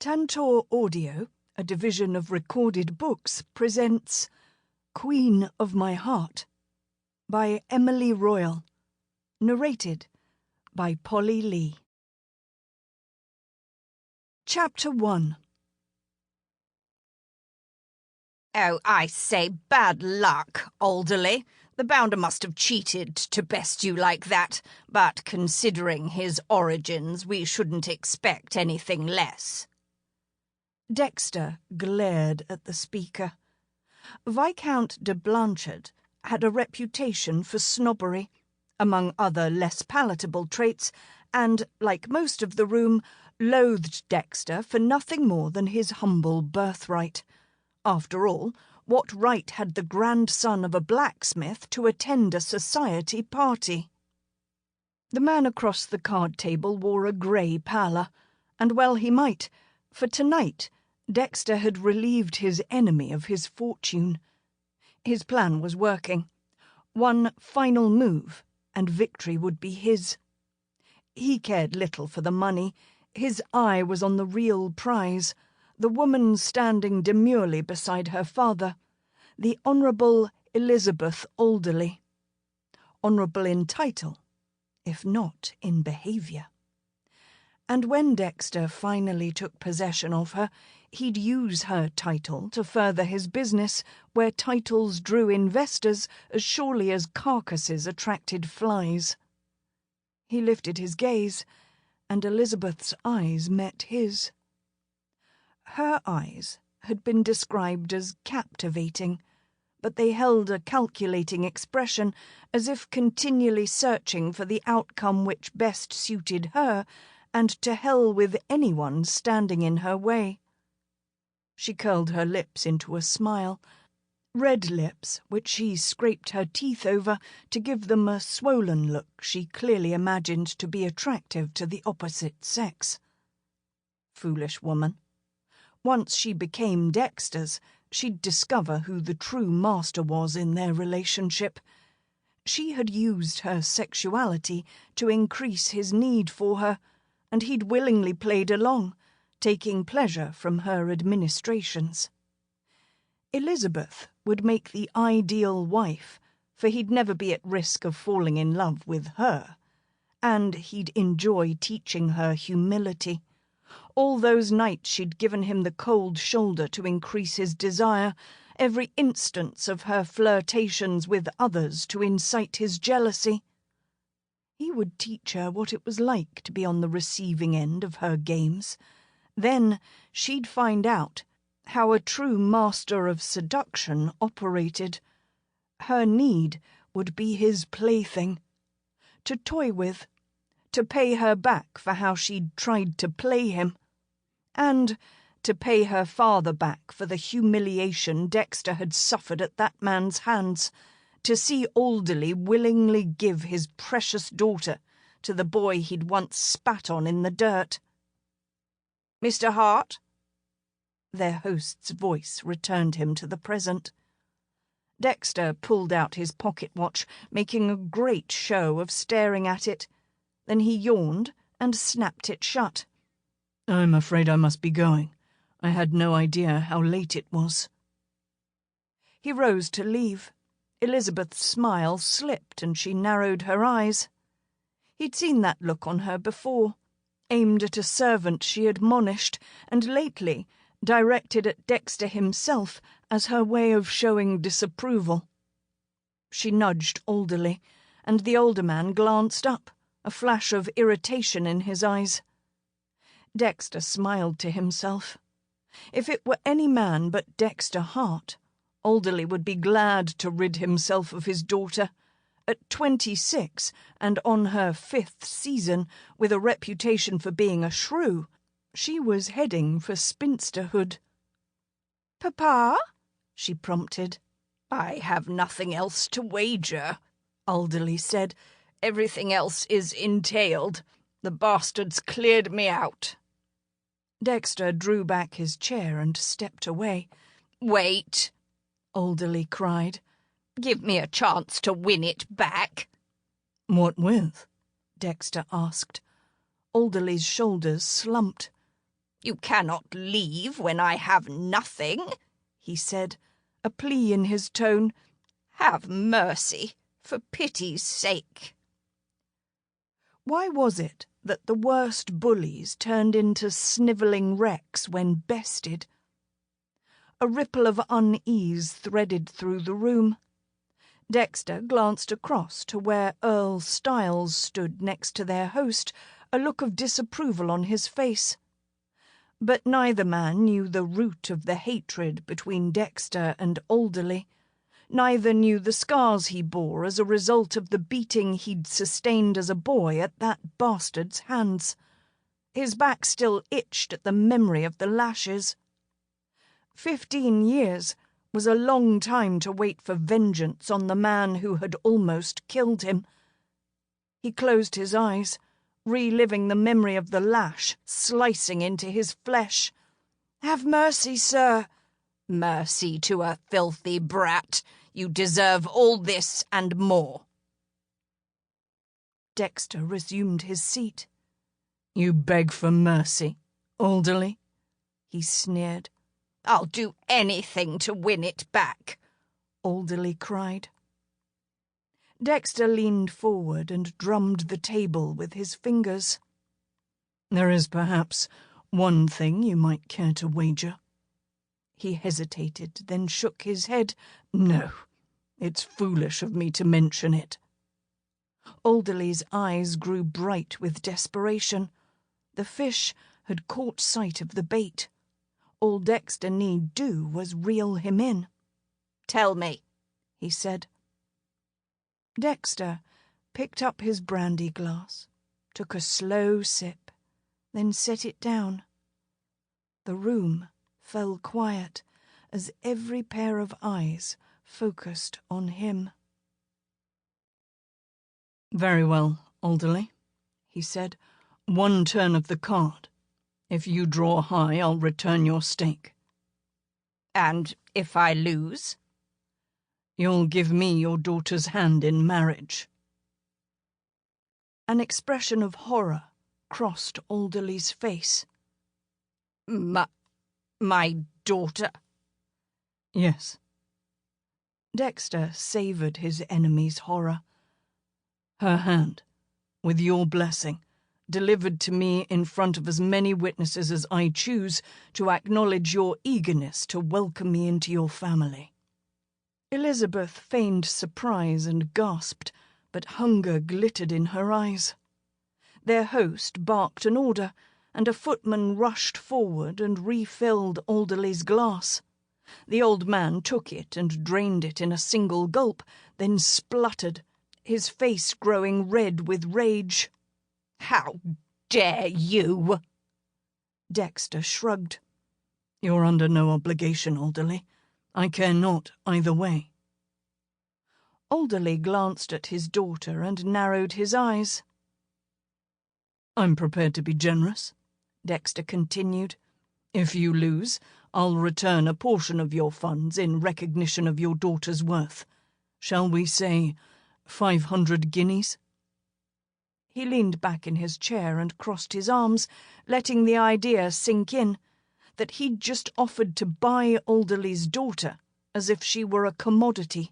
Tantor Audio, a division of recorded books, presents Queen of My Heart by Emily Royal, narrated by Polly Lee. Chapter 1. Oh, I say, bad luck, Alderley. The bounder must have cheated to best you like that, but considering his origins, we shouldn't expect anything less. Dexter glared at the speaker. Viscount de Blanchard had a reputation for snobbery, among other less palatable traits, and, like most of the room, loathed Dexter for nothing more than his humble birthright. After all, what right had the grandson of a blacksmith to attend a society party? The man across the card table wore a grey pallor, and well he might, for tonight Dexter had relieved his enemy of his fortune. His plan was working. One final move, and victory would be his. He cared little for the money. His eye was on the real prize, the woman standing demurely beside her father, the Honourable Elizabeth Alderley. Honourable in title, if not in behaviour. And when Dexter finally took possession of her, he'd use her title to further his business, where titles drew investors as surely as carcasses attracted flies. He lifted his gaze, and Elizabeth's eyes met his. Her eyes had been described as captivating, but they held a calculating expression, as if continually searching for the outcome which best suited her, and to hell with anyone standing in her way. She curled her lips into a smile, red lips which she scraped her teeth over to give them a swollen look she clearly imagined to be attractive to the opposite sex. Foolish woman. Once she became Dexter's, she'd discover who the true master was in their relationship. She had used her sexuality to increase his need for her, and he'd willingly played along, taking pleasure from her administrations. Elizabeth would make the ideal wife, for he'd never be at risk of falling in love with her, and he'd enjoy teaching her humility. All those nights she'd given him the cold shoulder to increase his desire, every instance of her flirtations with others to incite his jealousy. He would teach her what it was like to be on the receiving end of her games. Then she'd find out how a true master of seduction operated. Her need would be his plaything, to toy with, to pay her back for how she'd tried to play him, and to pay her father back for the humiliation Dexter had suffered at that man's hands, to see Alderley willingly give his precious daughter to the boy he'd once spat on in the dirt. "Mr. Hart?" Their host's voice returned him to the present. Dexter pulled out his pocket watch, making a great show of staring at it. Then he yawned and snapped it shut. "I'm afraid I must be going. I had no idea how late it was." He rose to leave. Elizabeth's smile slipped and she narrowed her eyes. He'd seen that look on her before, aimed at a servant she admonished, and lately directed at Dexter himself as her way of showing disapproval. She nudged Alderley, and the older man glanced up, a flash of irritation in his eyes. Dexter smiled to himself. If it were any man but Dexter Hart, Alderley would be glad to rid himself of his daughter. At 26, and on her 5th season, with a reputation for being a shrew, she was heading for spinsterhood. "Papa?" she prompted. "I have nothing else to wager," Alderley said. "Everything else is entailed. The bastards cleared me out." Dexter drew back his chair and stepped away. "Wait," Alderley cried. "Give me a chance to win it back." "What with?" Dexter asked. Alderley's shoulders slumped. You cannot leave when I have nothing, he said, a plea in his tone. Have mercy, for pity's sake. Why was it that the worst bullies turned into snivelling wrecks when bested? A ripple of unease threaded through the room. Dexter glanced across to where Earl Styles stood next to their host, a look of disapproval on his face. But neither man knew the root of the hatred between Dexter and Alderley. Neither knew the scars he bore as a result of the beating he'd sustained as a boy at that bastard's hands. His back still itched at the memory of the lashes. 15 years was a long time to wait for vengeance on the man who had almost killed him. He closed his eyes, reliving the memory of the lash slicing into his flesh. "Have mercy, sir." "Mercy to a filthy brat. You deserve all this and more." Dexter resumed his seat. "You beg for mercy, Alderley?" he sneered. "I'll do anything to win it back," Alderley cried. Dexter leaned forward and drummed the table with his fingers. "There is perhaps one thing you might care to wager." He hesitated, then shook his head. "No, it's foolish of me to mention it." Alderley's eyes grew bright with desperation. The fish had caught sight of the bait. All Dexter need do was reel him in. "Tell me," he said. Dexter picked up his brandy glass, took a slow sip, then set it down. The room fell quiet as every pair of eyes focused on him. "Very well, Alderley," he said. "One turn of the card. If you draw high, I'll return your stake." "And if I lose?" "You'll give me your daughter's hand in marriage." An expression of horror crossed Alderley's face. My daughter?" "Yes." Dexter savoured his enemy's horror. "Her hand, with your blessing, delivered to me in front of as many witnesses as I choose to acknowledge your eagerness to welcome me into your family." Elizabeth feigned surprise and gasped, but hunger glittered in her eyes. Their host barked an order, and a footman rushed forward and refilled Alderley's glass. The old man took it and drained it in a single gulp, then spluttered, his face growing red with rage. "How dare you?" Dexter shrugged. "You're under no obligation, Alderley. I care not either way." Alderley glanced at his daughter and narrowed his eyes. "I'm prepared to be generous," Dexter continued. "If you lose, I'll return a portion of your funds in recognition of your daughter's worth. Shall we say 500 guineas? He leaned back in his chair and crossed his arms, letting the idea sink in that he'd just offered to buy Alderley's daughter as if she were a commodity.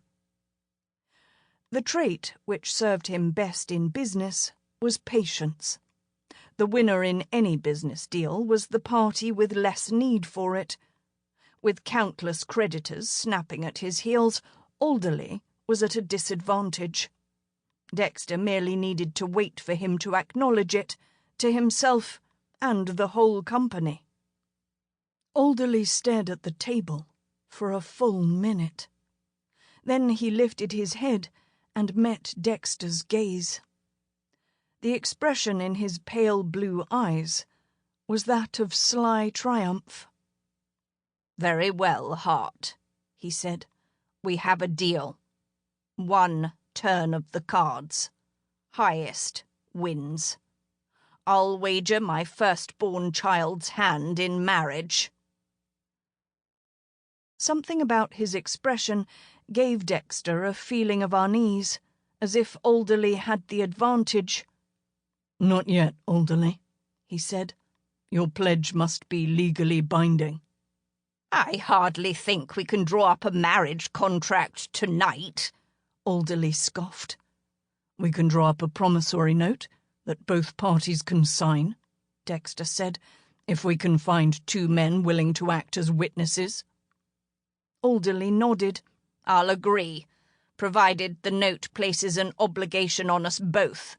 The trait which served him best in business was patience. The winner in any business deal was the party with less need for it. With countless creditors snapping at his heels, Alderley was at a disadvantage. Dexter merely needed to wait for him to acknowledge it, to himself and the whole company. Alderley stared at the table for a full minute. Then he lifted his head and met Dexter's gaze. The expression in his pale blue eyes was that of sly triumph. "Very well, Hart," he said. "We have a deal. One turn of the cards. Highest wins. I'll wager my firstborn child's hand in marriage." Something about his expression gave Dexter a feeling of unease, as if Alderley had the advantage. "Not yet, Alderley," he said. Your pledge must be legally binding. I hardly think we can draw up a marriage contract tonight, Alderley scoffed. We can draw up a promissory note that both parties can sign, Dexter said, if we can find 2 men willing to act as witnesses. Alderley nodded. I'll agree, provided the note places an obligation on us both.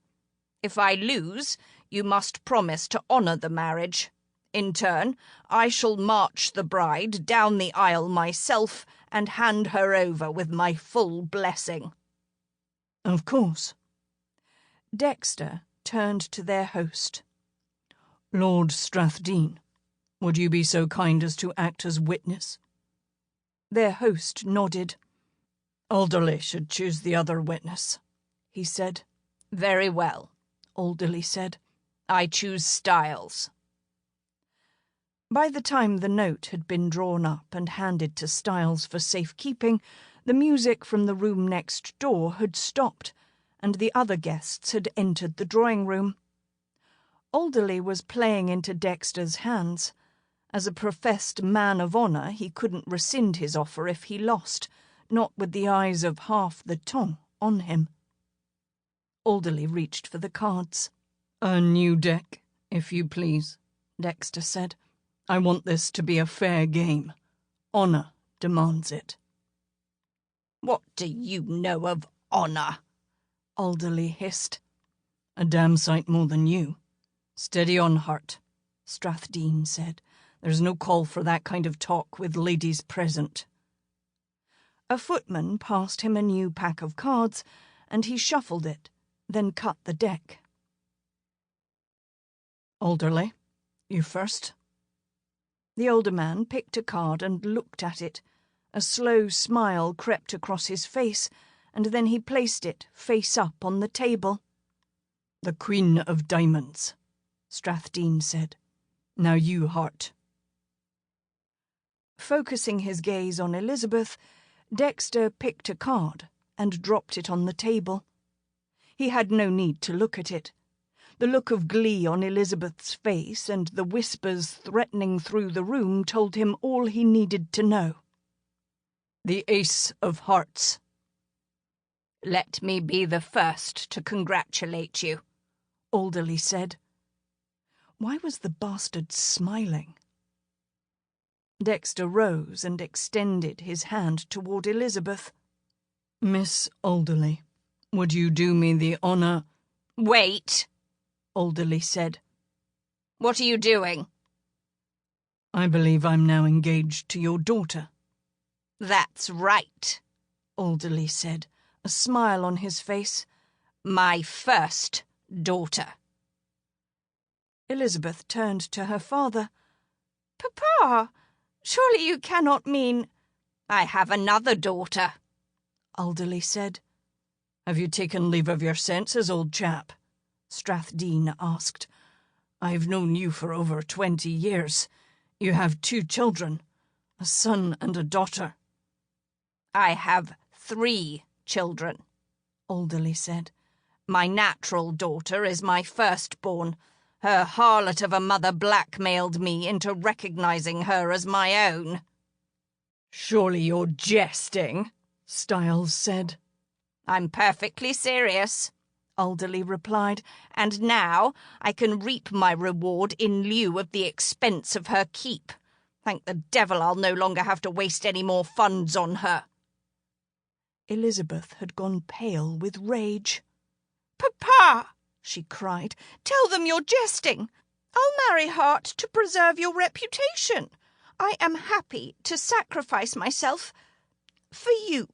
If I lose, you must promise to honour the marriage. In turn, I shall march the bride down the aisle myself and hand her over with my full blessing. Of course. Dexter turned to their host. Lord Strathdean, would you be so kind as to act as witness? Their host nodded. Alderley should choose the other witness, he said. Very well, Alderley said. I choose Styles. By the time the note had been drawn up and handed to Styles for safekeeping, the music from the room next door had stopped, and the other guests had entered the drawing-room. Alderley was playing into Dexter's hands. As a professed man of honour, he couldn't rescind his offer if he lost, not with the eyes of half the ton on him. Alderley reached for the cards. A new deck, if you please, Dexter said. I want this to be a fair game. Honour demands it. What do you know of honour? Alderley hissed. A damn sight more than you. Steady on, Hart, Strathdean said. There's no call for that kind of talk with ladies present. A footman passed him a new pack of cards, and he shuffled it, then cut the deck. Alderley, you first. The older man picked a card and looked at it. A slow smile crept across his face, and then he placed it face up on the table. The Queen of Diamonds, Strathdean said. Now you, Hart. Focusing his gaze on Elizabeth, Dexter picked a card and dropped it on the table. He had no need to look at it. The look of glee on Elizabeth's face and the whispers threatening through the room told him all he needed to know. The Ace of Hearts. Let me be the first to congratulate you, Alderley said. Why was the bastard smiling? Dexter rose and extended his hand toward Elizabeth. Miss Alderley, would you do me the honour— Wait, Alderley said. What are you doing? I believe I'm now engaged to your daughter. That's right, Alderley said, a smile on his face. My first daughter. Elizabeth turned to her father. Papa, surely you cannot mean— I have another daughter, Alderley said. Have you taken leave of your senses, old chap? Strathdean asked. I've known you for over 20 years. You have 2 children, a son and a daughter. I have 3 children, Alderley said. My natural daughter is my firstborn. Her harlot of a mother blackmailed me into recognizing her as my own. Surely you're jesting, Styles said. I'm perfectly serious, Alderley replied, and now I can reap my reward in lieu of the expense of her keep. Thank the devil I'll no longer have to waste any more funds on her. Elizabeth had gone pale with rage. Papa, she cried, tell them you're jesting. I'll marry Hart to preserve your reputation. I am happy to sacrifice myself for you,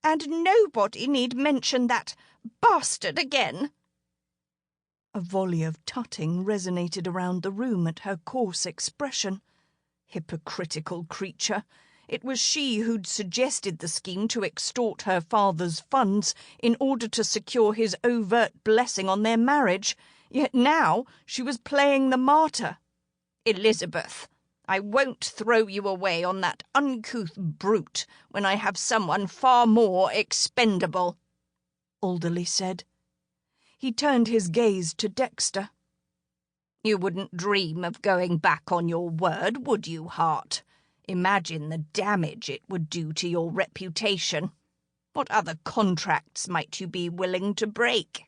and nobody need mention that bastard again. A volley of tutting resonated around the room at her coarse expression. Hypocritical creature. It was she who'd suggested the scheme to extort her father's funds in order to secure his overt blessing on their marriage, yet now she was playing the martyr. Elizabeth, I won't throw you away on that uncouth brute when I have someone far more expendable, Alderley said. He turned his gaze to Dexter. You wouldn't dream of going back on your word, would you, Hart? Imagine the damage it would do to your reputation. What other contracts might you be willing to break?"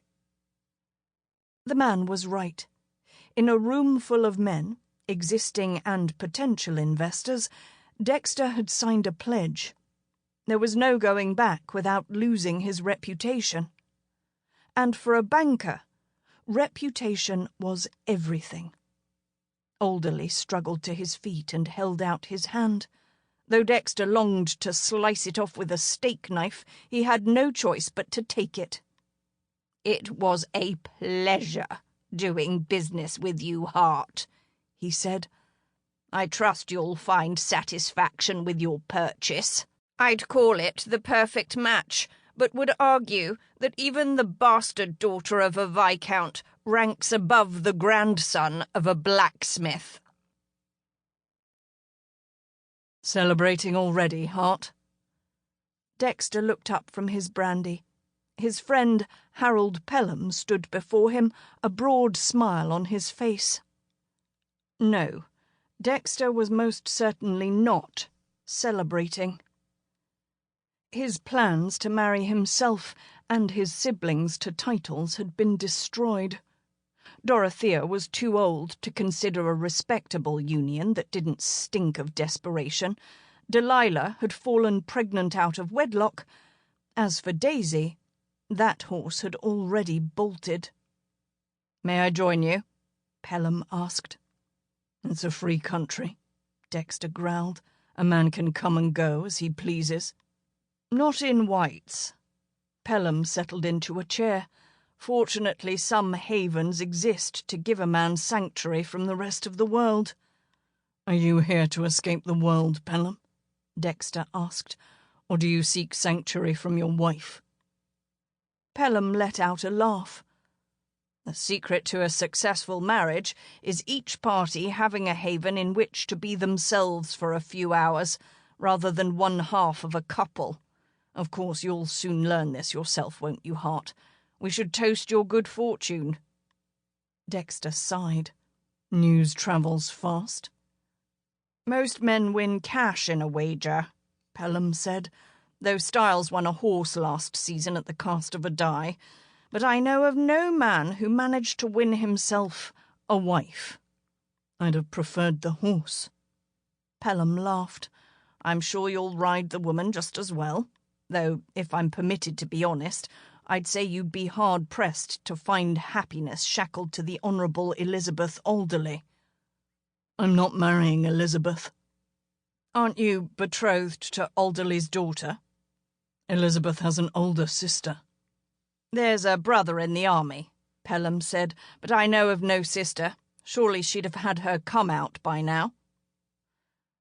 The man was right. In a room full of men, existing and potential investors, Dexter had signed a pledge. There was no going back without losing his reputation. And for a banker, reputation was everything. Alderley struggled to his feet and held out his hand. Though Dexter longed to slice it off with a steak knife, he had no choice but to take it. "It was a pleasure doing business with you, Hart," he said. "I trust you'll find satisfaction with your purchase. I'd call it the perfect match, but would argue that even the bastard daughter of a viscount ranks above the grandson of a blacksmith." "Celebrating already, Hart?" Dexter looked up from his brandy. His friend Harold Pelham stood before him, a broad smile on his face. No, Dexter was most certainly not celebrating. His plans to marry himself and his siblings to titles had been destroyed. Dorothea was too old to consider a respectable union that didn't stink of desperation. Delilah had fallen pregnant out of wedlock. As for Daisy, that horse had already bolted. "May I join you?" Pelham asked. "It's a free country," Dexter growled. "A man can come and go as he pleases." "Not in White's." Pelham settled into a chair. "Fortunately, some havens exist to give a man sanctuary from the rest of the world." "Are you here to escape the world, Pelham?" Dexter asked. "Or do you seek sanctuary from your wife?" Pelham let out a laugh. "The secret to a successful marriage is each party having a haven in which to be themselves for a few hours, rather than one half of a couple. Of course, you'll soon learn this yourself, won't you, Hart? We should toast your good fortune." Dexter sighed. "News travels fast." "Most men win cash in a wager," Pelham said, "though Styles won a horse last season at the cast of a die. But I know of no man who managed to win himself a wife." "I'd have preferred the horse." Pelham laughed. "I'm sure you'll ride the woman just as well. Though, if I'm permitted to be honest, I'd say you'd be hard-pressed to find happiness shackled to the Honourable Elizabeth Alderley." "I'm not marrying Elizabeth." "Aren't you betrothed to Alderley's daughter?" "Elizabeth has an older sister." "There's a brother in the army," Pelham said, "but I know of no sister. Surely she'd have had her come out by now."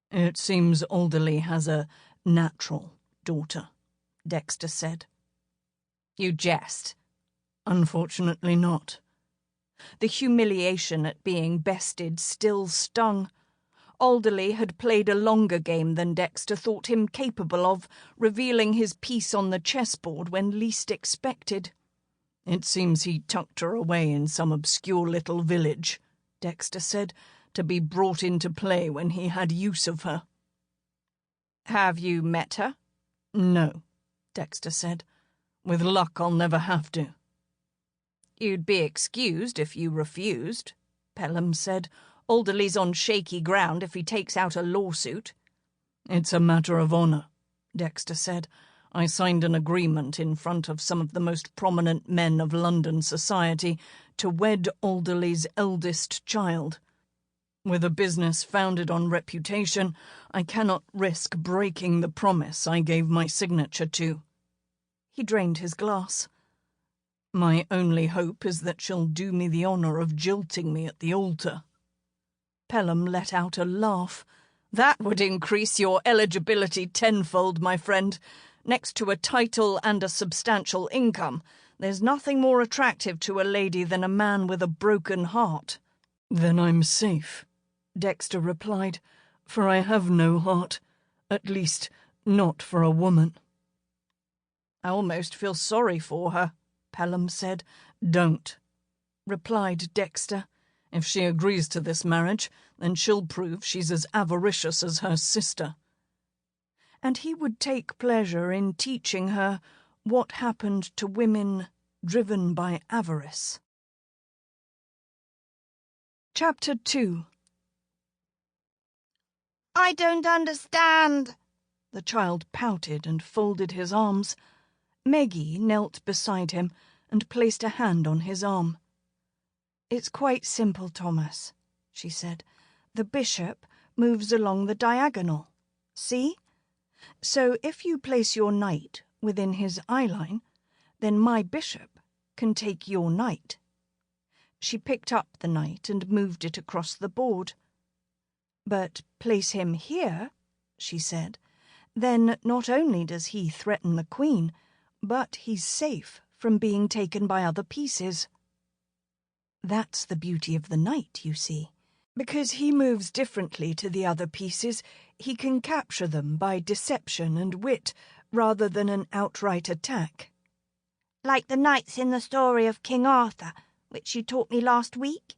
"It seems Alderley has a natural daughter," Dexter said. "You jest." "Unfortunately not." The humiliation at being bested still stung. Alderley had played a longer game than Dexter thought him capable of, revealing his piece on the chessboard when least expected. "It seems he tucked her away in some obscure little village," Dexter said, "to be brought into play when he had use of her." "Have you met her?" "No," Dexter said. "With luck, I'll never have to." "You'd be excused if you refused," Pelham said. "Alderley's on shaky ground if he takes out a lawsuit." "It's a matter of honour," Dexter said. "I signed an agreement in front of some of the most prominent men of London society to wed Alderley's eldest child. With a business founded on reputation, I cannot risk breaking the promise I gave my signature to." He drained his glass. "My only hope is that she'll do me the honour of jilting me at the altar." Pelham let out a laugh. "That would increase your eligibility tenfold, my friend. Next to a title and a substantial income, there's nothing more attractive to a lady than a man with a broken heart." "Then I'm safe," Dexter replied, "for I have no heart. At least, not for a woman." "I almost feel sorry for her," Pelham said. "Don't," replied Dexter. If she agrees to this marriage, then she'll prove she's as avaricious as her sister. And he would take pleasure in teaching her what happened to women driven by avarice. Chapter 2. I don't understand. The child pouted and folded his arms. Meggie knelt beside him and placed a hand on his arm. "It's quite simple, Thomas," she said. "The bishop moves along the diagonal. See? So if you place your knight within his eyeline, then my bishop can take your knight." She picked up the knight and moved it across the board. "But place him here," she said, "then not only does he threaten the queen, but he's safe from being taken by other pieces. That's the beauty of the knight, you see. Because he moves differently to the other pieces, he can capture them by deception and wit rather than an outright attack." Like the knights in the story of King Arthur, which you taught me last week?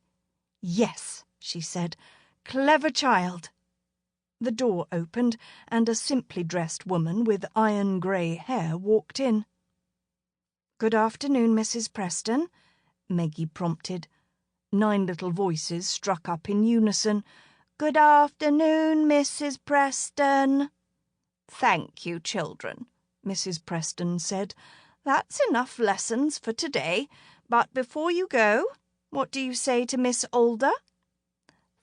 "Yes," she said. "Clever child." The door opened, and a simply dressed woman with iron-grey hair walked in. "Good afternoon, Mrs. Preston," Meggie prompted. 9 little voices struck up in unison. "Good afternoon, Mrs. Preston." "Thank you, children," Mrs. Preston said. "That's enough lessons for today. But before you go, what do you say to Miss Alder?"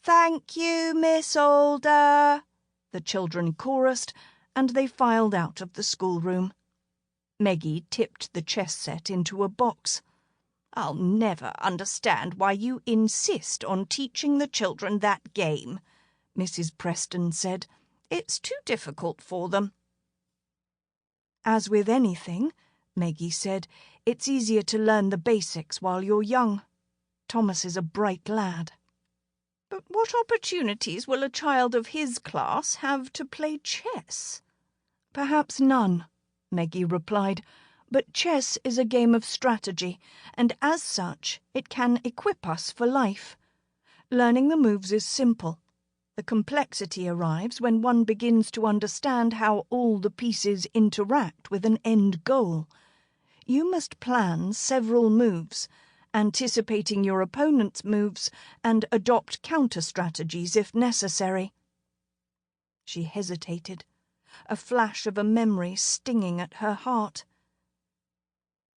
"Thank you, Miss Alder," the children chorused, and they filed out of the schoolroom. Meggie tipped the chess set into a box. "I'll never understand why you insist on teaching the children that game," Mrs. Preston said. "It's too difficult for them." "As with anything," Meggie said, "it's easier to learn the basics while you're young. Thomas is a bright lad." "But what opportunities will a child of his class have to play chess?" "Perhaps none," Meggie replied. "But chess is a game of strategy, and as such it can equip us for life. Learning the moves is simple. The complexity arrives when one begins to understand how all the pieces interact with an end goal. You must plan several moves, anticipating your opponent's moves, and adopt counter-strategies if necessary." She hesitated, a flash of a memory stinging at her heart.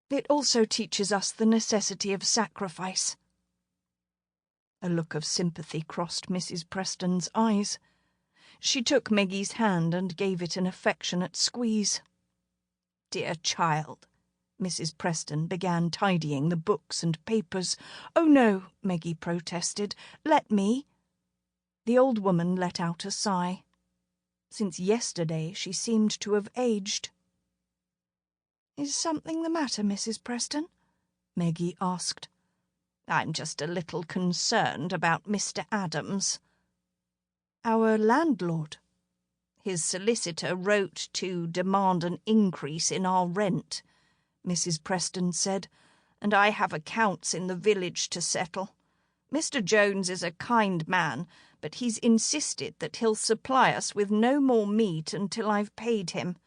"It also teaches us the necessity of sacrifice." A look of sympathy crossed Mrs. Preston's eyes. She took Meggie's hand and gave it an affectionate squeeze. "Dear child," Mrs. Preston began tidying the books and papers. "Oh, no," Meggie protested. "Let me." The old woman let out a sigh. Since yesterday she seemed to have aged. "Is something the matter, Mrs. Preston?" Meggie asked. "I'm just a little concerned about Mr. Adams." "Our landlord?" "His solicitor wrote to demand an increase in our rent," Mrs. Preston said, "and I have accounts in the village to settle. Mr. Jones is a kind man, but he's insisted that he'll supply us with no more meat until I've paid him.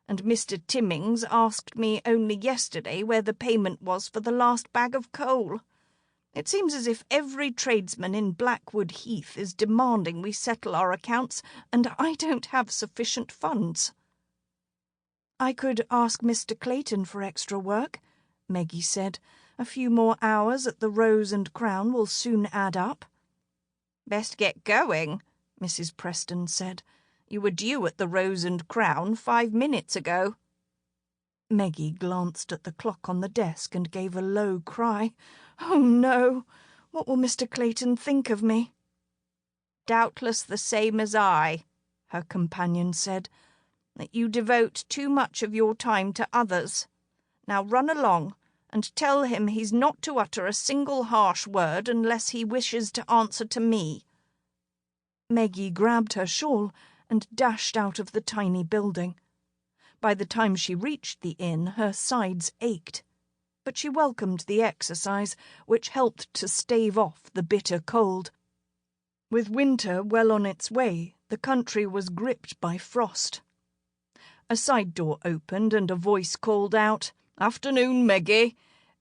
And Mr. Timmings asked me only yesterday where the payment was for the last bag of coal. It seems as if every tradesman in Blackwood Heath is demanding we settle our accounts, and I don't have sufficient funds." "I could ask Mr. Clayton for extra work," Meggie said. "A few more hours at the Rose and Crown will soon add up." "Best get going," Mrs. Preston said. "You were due at the Rose and Crown 5 minutes ago." Meggie glanced at the clock on the desk and gave a low cry. "Oh, no! What will Mr. Clayton think of me?" "Doubtless the same as I," her companion said, "that you devote too much of your time to others. Now run along, and tell him he's not to utter a single harsh word unless he wishes to answer to me." Meggie grabbed her shawl and dashed out of the tiny building. By the time she reached the inn, her sides ached. but she welcomed the exercise, which helped to stave off the bitter cold. With winter well on its way, the country was gripped by frost. A side door opened and a voice called out, "Afternoon, Meggie."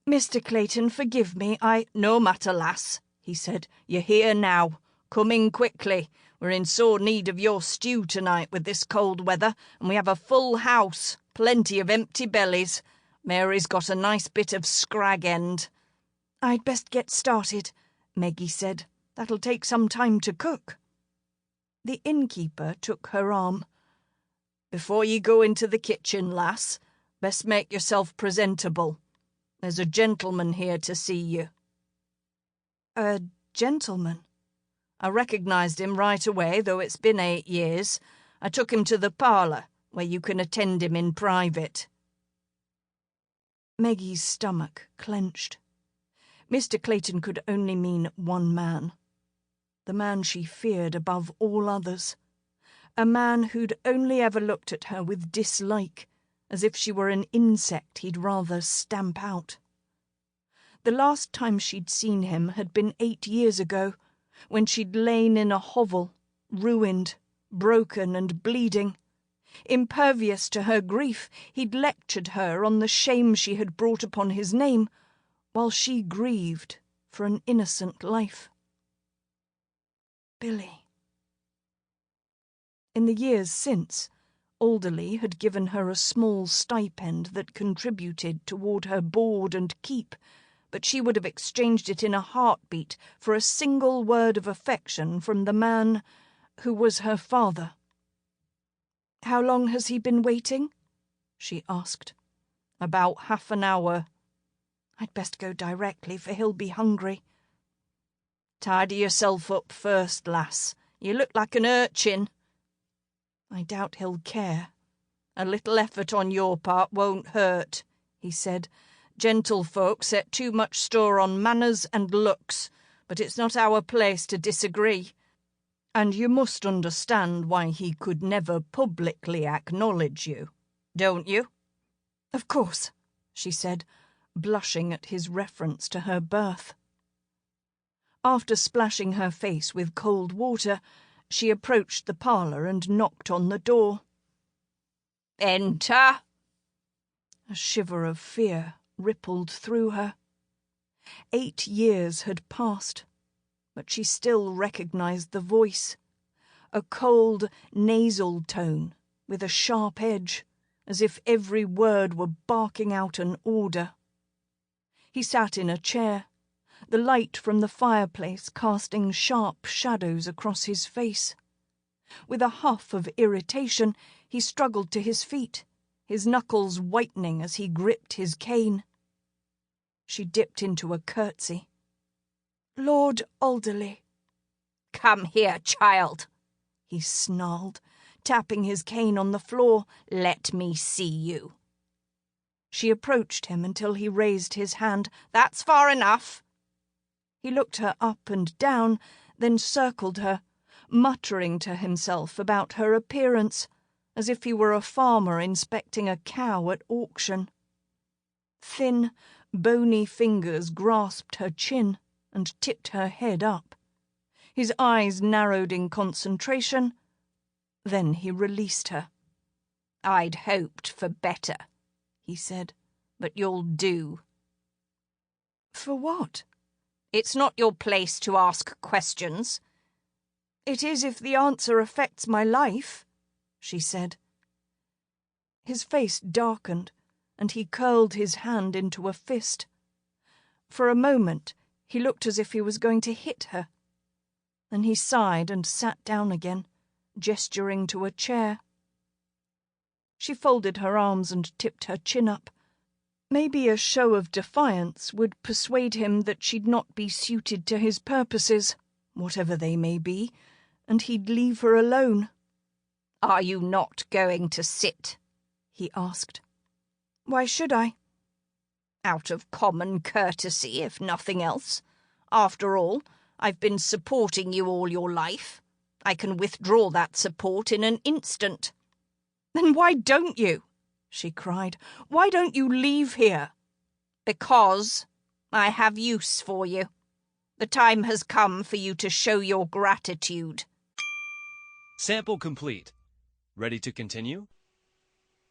"Mr. Clayton, forgive me, "No matter, lass," he said. "You're here now. Come in quickly. We're in sore need of your stew tonight with this cold weather, and we have a full house, plenty of empty bellies. Mary's got a nice bit of scrag end." "I'd best get started," Meggie said. "That'll take some time to cook." The innkeeper took her arm. "Before you go into the kitchen, lass, best make yourself presentable. There's a gentleman here to see you." "A gentleman?" "I recognised him right away, though it's been 8 years. I took him to the parlour, where you can attend him in private." Meggie's stomach clenched. Mr. Clayton could only mean one man. The man she feared above all others. A man who'd only ever looked at her with dislike, as if she were an insect he'd rather stamp out. The last time she'd seen him had been 8 years ago, when she'd lain in a hovel, ruined, broken and bleeding. Impervious to her grief, he'd lectured her on the shame she had brought upon his name, while she grieved for an innocent life. Billy. In the years since, Alderley had given her a small stipend that contributed toward her board and keep, but she would have exchanged it in a heartbeat for a single word of affection from the man who was her father. "How long has he been waiting?" she asked. "About half an hour." "I'd best go directly, for he'll be hungry." "Tidy yourself up first, lass. You look like an urchin." "I doubt he'll care." "A little effort on your part won't hurt," he said. "Gentlefolk set too much store on manners and looks, but it's not our place to disagree. And you must understand why he could never publicly acknowledge you, don't you?" "Of course," she said, blushing at his reference to her birth. After splashing her face with cold water, she approached the parlour and knocked on the door. "Enter!" A shiver of fear rippled through her. 8 years had passed, but she still recognised the voice. A cold, nasal tone with a sharp edge, as if every word were barking out an order. He sat in a chair, the light from the fireplace casting sharp shadows across his face. With a huff of irritation, he struggled to his feet, his knuckles whitening as he gripped his cane. She dipped into a curtsy. "Lord Alderley." "Come here, child," he snarled, tapping his cane on the floor. "Let me see you." She approached him until he raised his hand. "That's far enough." He looked her up and down, then circled her, muttering to himself about her appearance, as if he were a farmer inspecting a cow at auction. Thin, bony fingers grasped her chin and tipped her head up. His eyes narrowed in concentration. Then he released her. "I'd hoped for better," he said, "but you'll do." "For what?" "It's not your place to ask questions." "It is if the answer affects my life," she said. His face darkened, and he curled his hand into a fist. For a moment, he looked as if he was going to hit her. Then he sighed and sat down again, gesturing to a chair. She folded her arms and tipped her chin up. Maybe a show of defiance would persuade him that she'd not be suited to his purposes, whatever they may be, and he'd leave her alone. "Are you not going to sit?" he asked. "Why should I?" "Out of common courtesy, if nothing else. After all, I've been supporting you all your life. I can withdraw that support in an instant." "Then why don't you?" she cried. "Why don't you leave here?" Because I have use for you. The time has come for you to show your gratitude. Sample complete. Ready to continue?